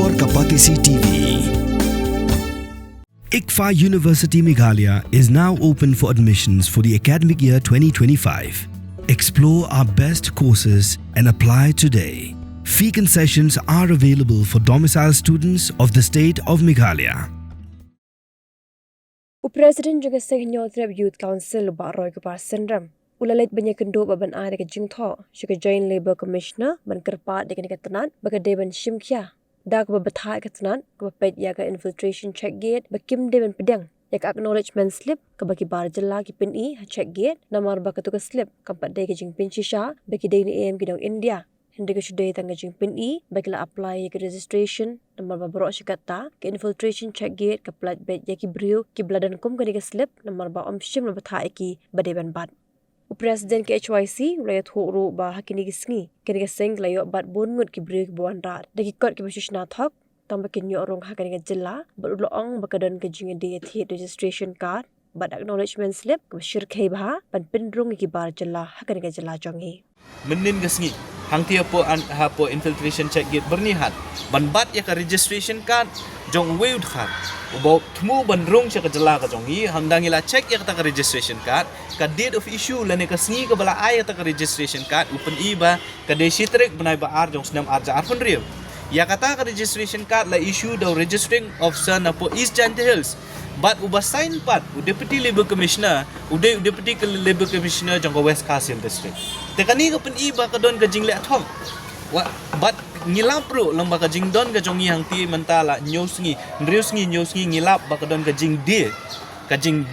Explore Kapatisi TV. ICFA University Meghalaya is now open for admissions for the academic year 2025. Explore our best courses and apply today. Fee concessions are available for domicile students of the state of Meghalaya. President juga Senior Youth Council Baroy Kepar Sendram. Ulalit banyak kendo baban ada ke jingtho, juga Joint Labour Commissioner ban kerpat dengan ketenat bagi deban Shimkia. Dak babatai ketenat ke pet yaga infiltration check gate bakim deban pedang. Yak acknowledgement slip ke bagi bar jela ki pin check gate namar baka tu ke slip kampat de ke jing pin shisha bagi de ni am kidong India. Hindi ke sudai tangga jing pin bagi la apply ke registration namar babro shikata ke infiltration check gate ke plat bet yaki brio ki bladan kum ke slip namar ba om shim babatai ki badeban bad. Presiden ke HYC rayat huru ba hakini gisngi kini seng layo bat bongut ki brio ki buan rat daki kot ki bashishna thok tambah ki nyorong hakani ke jilla berulang bakadan ke jing de registration card bat acknowledgement slip ke shirkai ba ban pindrung ki bar jilla hakani ke jilla jongi menin gisngi hang tia po hapo infiltration check gate bernihat ban bat ya ka registration card jong weud khat ubo tmu ban rung cha ka jala ka jongi hamdangi la check ya ka registration card ka date of issue la ne ka sngi ka bala ay ka registration card upen iba ka de sitrek banai ba ar jong snam arja arfun riu ya kata ka registration card la issue the registering officer na po East Jante Hills but uba sign pat deputy labor commissioner deputy labor commissioner jong West Castle district tekani ka pen iba ka don ka jingle athom but ngilap ro lamba ka jing don ka jong yang ti mentala nyosngi nyosngi ngilap ba ka don ka jing de ka jing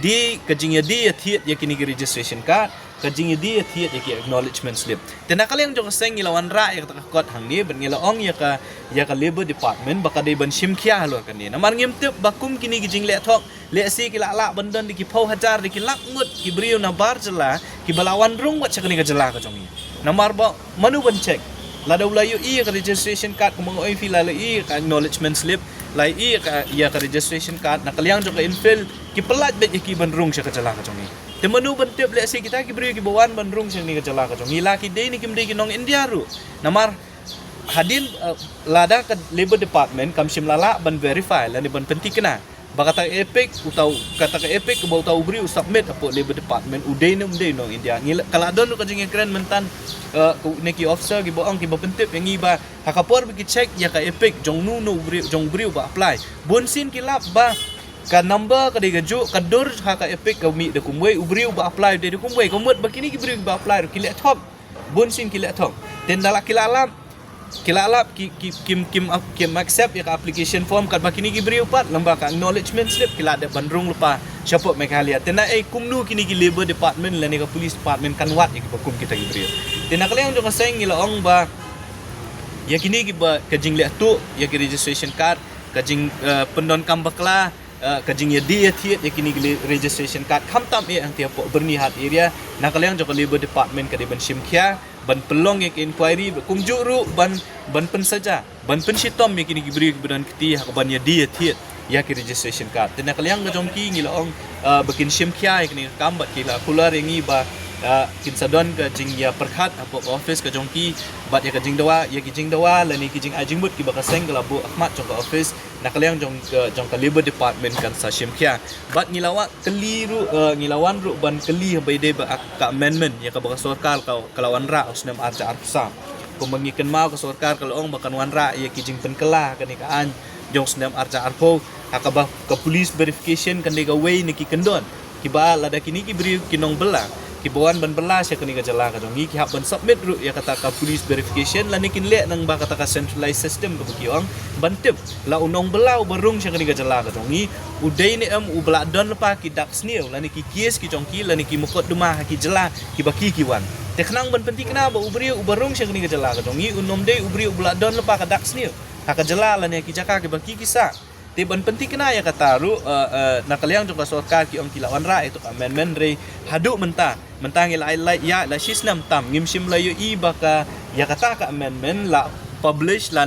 ya thiet ya kini ki registration card ka jing ya thiet ya ki acknowledgement slip tenakal yang jong seng ilawan ra ya ka kot hang ni ben ngilaong ya ka labor department ba ka de ban shimkhia halo kan ni namar ngim tep bakum kini ki jing le thok le si ki la bandan di ki phau hajar di ki lak ngut ki brio na bar jela ki balawan rung wat chakani ka jela ka jong ni namar ba manu ban check lada ulayu ka registration card kumang oi fi la ka acknowledgement slip lai ka ka registration card nakaliang jong ka infill ki pelat bet ki ban rung ka jela ka jong ni te manu ban tep le si kita ki brio ki bawan ban rung ni ka jela ka jong ni la ki de ni kim de ki nong India ru namar hadin lada ka labor department kam shim lala ban verify la ni ban penti kena bakata epic utau kata ka epic ke bau tau beri submit apo labor department udai no India kala don ka jing keren mentan neki officer ki boong ki bapentip yang iba hakapor bi check ya ka epic jong nu no jong beri ba apply bonsin ki lap ba ka number ka de gaju ka dor ha ka epic ka mi de kumwe ubri ba apply de kumwe komot bakini ki beri ba apply ki le top bonsin ki le top den dala ki kilalap kim accept ya application form kat bakini ki beri upat lamba ka acknowledgement slip kila ada bandrung lupa siapa Meghalaya tena kumnu kini ki labor department la ni ka police department kan wat ya ki bakum kita ki beri tena kaliang jong seng ngilaong ba ya kini ki ba kajing le tu ya ki registration card kajing pendon kambakla kajing ya dia thiet ya kini ki registration card khamtam ya ang tiap bernihat area nakaliang jong labor department ka de ban shimkhia ban pelong yang inquiry kumjuk ru ban pen saja ban pen sitom yang kini beri kebenaran kiti hak ban ya dia thiet ya ki registration card tena kaliang ga jongki ngilaong bakin shimkhia yang kini kambat kila kular yang ba kin sadon ka jing ya perkhat apo office ka jongki bat ya ka jing dawa la ni ki jing ajing mut ki bakaseng kala bu ahmad jong ka office nakaliang jong ka labor department kan sa shimkhia bat ngilawan ru ban keli bai de ba ka amendment ya ka baka sarkar kalawan ra usnam arja arsa kumangikan mau ka sarkar kalaong bakan wan ra ya ki jing penkela kan kaan jong snam arja arpo hakaba ka police verification kan de ga way ni ki kendon ki ba lada kini ki beri kinong bela kibuan ban belas ya kini ka jala ka jongi ki hak ban submit ru ya kata ka police verification la ni kin le nang ba kata ka centralized system ka bukiong ban tip la unong belau barung ya kini ka jala ka jongi udai ni u bela don lepa ki dak snil la ni ki kies ki jongki la ni ki mukot duma ki jala ki baki ki wan teknang ban penting kena ba ubri u barung ya kini ka jala ka jongi unom dei ubri u bela don lepa ka dak snil hak ka jala la ni ki jaka ki baki ki sa tiban penting kena ya kata ru nakaliang jong ka sarkar ki ong kilawan ra itu amendment re hadu mentang ila ya la shisnam tam ngimsim la yo i baka ya kata ka amendment la publish la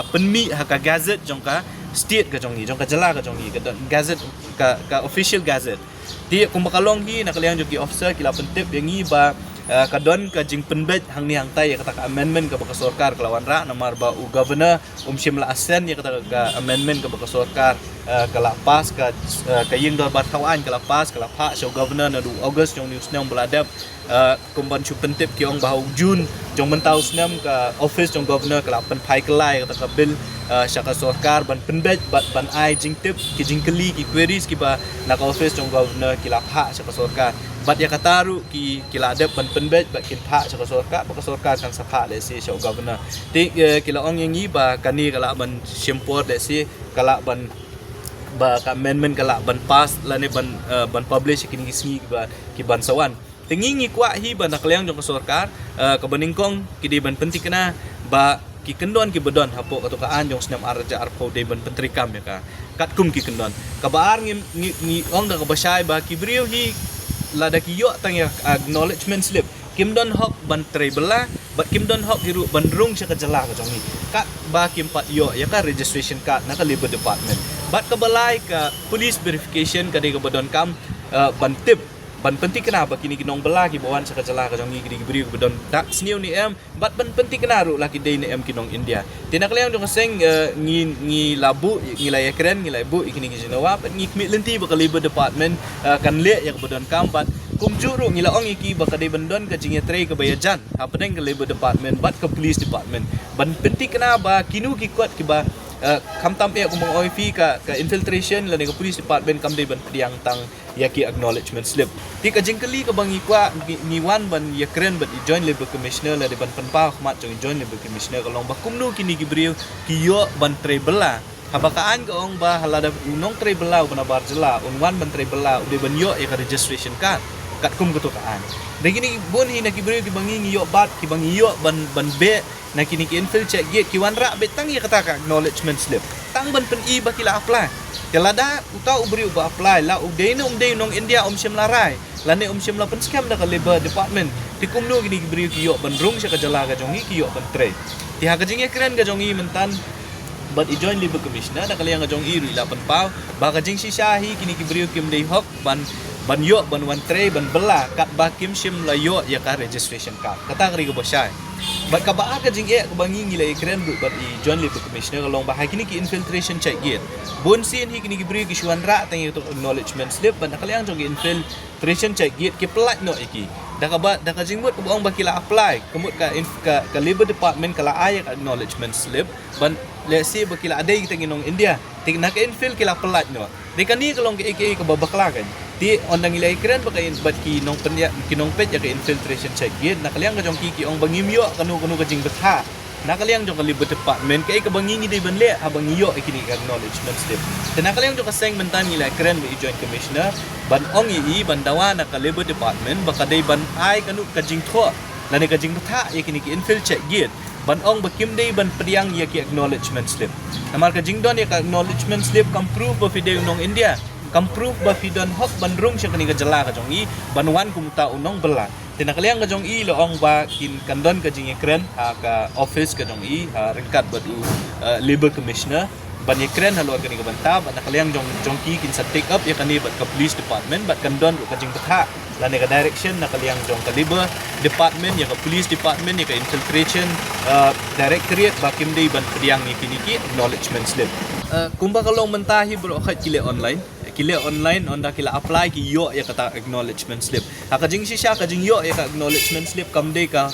penmi haka gazette jong ka state ka jong ka jala ka jong ka gazette ka official gazette ti kum bakalong ki nakaliang jong ki officer kila pentip yang i ba kadon ka jing penbet hang ni hang tai ya kata ka amendment ka baka sorkar kelawan ra namar ba u governor shimla asen ya kata ka amendment ka baka sorkar kala pas ka ying dor bat kawan kala pas kala pa show governor na du August jong news nem beladap kumban chu pentip ki ong bahau Jun jong mentau snem ka office jong governor kala pen pai kelai kata ka bill syaka sorkar ban penbet ban ai jing tip ki jing keli ki queries ki ba na ka office jong governor kila pa syaka sorkar bat ya kataru ki kila adap ban penbet bat kin pa syaka sorkar kan sapha le si show governor ti kila ong yang ba kani kala ban shimpor le si kala ban ba ka amendment kala ban pass lane ban publish kini kisngi ki ban sawan tingingi kwa hi ban nakliang jong sorkar ka baningkong ki di ban penting kana ba ki kendon ki bedon hapo katukaan jong snam arja arpo de ban pentrikam ya ka katkum ki kendon ka baar ngi ong da ka basai ba ki brio hi lada ki yo tang ya acknowledgement slip kim don hok ban trebela bat kim don hok hiru ban rung sya ka jala ka jong ni ka ba kim pat yo ya ka registration card na ka labor department bat ka balai ka police verification ka de ka bedon kam ban tip ban penting kenapa kini kinong bela ki bawan sa kajala ka jong ni beri bedon tak sniu ni bat ban penting kenaro laki day ni kinong India tinaklayang jong kaseng ngi labu ngi lay kren ngi lay bu ikini ki jinawa pat ngi kmi lenti ba labor department kan le ya bedon kam bat kum juru ngi laong iki ba ka day bandon ka jingi tray ka bayajan apa deng ka labor department bat ka police department ban penting kenapa kinu ki kot ki ba kam tampe aku mong OIV ka infiltration la ka police department kam day ban priang tang yaki acknowledgement slip ti ka jingkeli ka bangi kwa ni wan ban yakren bat joint labor commissioner la de ban panpa khmat jong joint labor commissioner ka long ba kumnu kini gibriu ki yo ban trebela habakaan ka ong ba halada unong trebela ban barjela unwan ban trebela de ban yo ya ka registration card kat kum ketukaan dan kini bon hi nak gibriu ki bangi yo bat ki bangi yo ban be na kini ki infil check gate ki wan ra betang ya kata ka acknowledgement slip tang ban pen i ba kila apply kalada uta ubri uba apply la udena nong India shim larai lane shim la pen scam da ka labor department ti kumno gini gibriu ki yo ban rung sya ka jala ka jongi ki yo ban tray ti ha ka jinge kren ka jongi mentan but i join labor commissioner da kaliang ka jongi ri la pen pau ba ka jing si shahi kini gibriu kim dei hok ban yo ban wan tray ban bela kat ba kim shim la yo ya ka registration card kata kri ka bosai bat ka ba ka jing ka bangi ngila ikren bu bat i join labor commissioner long ba kini ki infiltration check gate bon sin hi kini gibri ki shuan ra tang itu acknowledgement slip ban kaliang jong infiltration check gate ki plat no iki da ka jing mut ka bong ba kila apply kemut ka labor department kala ayak acknowledgement slip ban let's say ba kila adai kita nginong India tik nak infil kila plat no de kani kalong ki ka babakla kan ti ondang ilay kren ba kay bat ki nong penya kinong pet ya ka infiltration check gate nakaliang ka jong ki ong bangimyo kanu ka jing betha nakaliang jong ka labor department kay ka bangingi day banle habang iyo ikini ka acknowledgement slip nakaliang jong ka seng mentan ilay kren ba joint commissioner ban ong i bandawa na ka labor department baka day ban ai kanu ka jing tho lani ka jing betha ikini ki infil check gate ban ong bakim day ban priang ya ki acknowledgement slip namar ka jing don ya ka acknowledgement slip kam proof ba fide nong India kam proof ba fidon hok ban rung sya kani ka jala ka jong i ban wan kumta unong bela tinakaliang ka jong i loong ba kin kandon ka jing ekren ka office ka jong i ringkat batu labor commissioner ban ekren halo kani ka banta ban nakaliang jong ki kin sa take up ya kani bat ka police department bat kandon ka jing betha lani ka direction nakaliang jong ka labor department ya ka police department ya ka infiltration directorate bakim day ban priang ni kini ki acknowledgement slip kumba kalong mentahi bro khat kile online onda kila apply ki yo ya kata acknowledgement slip akajing si sya kajing yo ya ka acknowledgement slip kam de ka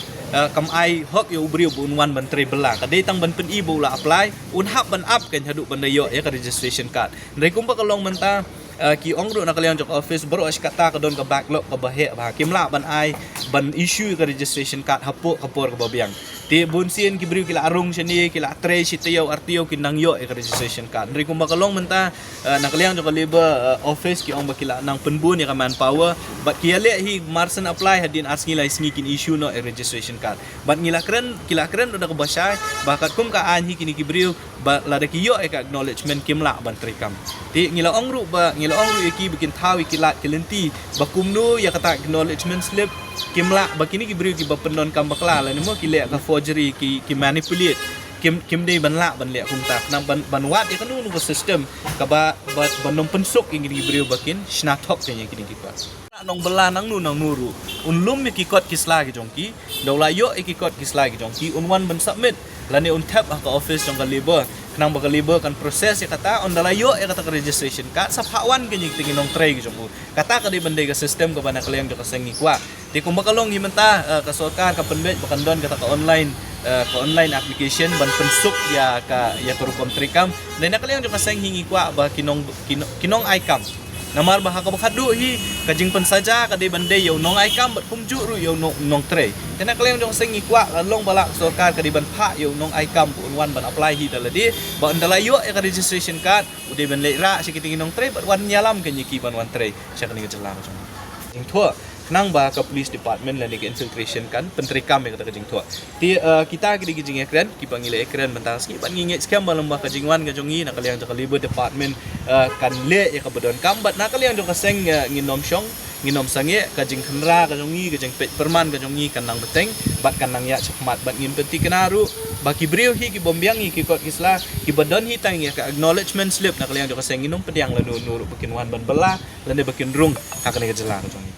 kam ai hok yo ubri bun wan ban trebela ka de tang ban pen i bo la apply un hap ban up kan hadu ban yo ya ka registration card ndai kumba kalong menta ki ong ro nakaliang jok office bro as kata ka don ka backlog ka bahe ba kimla ban ai ban issue ka registration card hapo kapor ka babiang ti bunsin ki bri kila arung sini kila tray sitayo artio kinang yo ka registration card ndri kumba kalong menta nakaliang jok labor office ki ong bakila nang penbun ya ka manpower but kiale hi marsen apply hadin as ngila sneaking issue no registration card but kila kren udah ka basay bakat kum ka an hi kini ki bri ba lada ki yo ka acknowledgement kimla ban trikam ti ngila ong ru iki bikin tawi kilat kelenti bakumnu ya kata acknowledgement slip kimla bakini ki bri ki bapenon kam bakla la nimo kile ka forgery ki manipulate kim day ban le kumta nang ban wat ya kanu nu system ka ba banom pensuk ingin ki bri bakin snathok kanya kini ki pa nong bela nang nuru unlum ikikot kisla ki jongki dola yo ikikot kisla ki jongki unwan ben submit lani un tap ka office jong ka labor nang ba labor kan proses ya kata on dala yo ya kata ka registration ka sa phawan ke nyik tingin nong tray ki jong kata ka di bende ka system ka bana kaleng ka sengi kwa di kum bakalong himenta ka sorkar ka penbet bakan don kata ka online application ban pensuk ya turukom trikam dan nakaliang ka seng hingi kwa ba kinong icam namar bah ka bakhadu hi kajing pen saja kadai bande yo nong icam bat kumju ru yo nong tray dan nakaliang ka seng ngikwa long balak sorkar kadai ban pha yo nong icam unwan ban apply hi daladi ba andala yo ka registration card ude ban le ra sikiting nong tray bat wan nyalam ke nyiki ban wan tray syak ni jelang jing thua nang ba ka police department la ni infiltration kan pentrikam ya kata kajing thua ti kita kidi kajing ekran ki pangile ekran bentang ski ban nginget scam balam ba kajingwan ka jongi nak kaliang ka labor department kan le ya ka bedon kambat nak kaliang ka seng nginom syong nginom sange kajing khenra ka jongi kajing pet perman ka jongi kan nang beteng bat kan nang ya chakmat bat ngin peti kenaru baki brio hi ki bombyang hi ki kot kisla ki bedon hi tang ya ka acknowledgement slip nak kaliang ka seng nginom pediang la nuru bakin wan ban bela lande bakin rung ka kene ka jelang ka jongi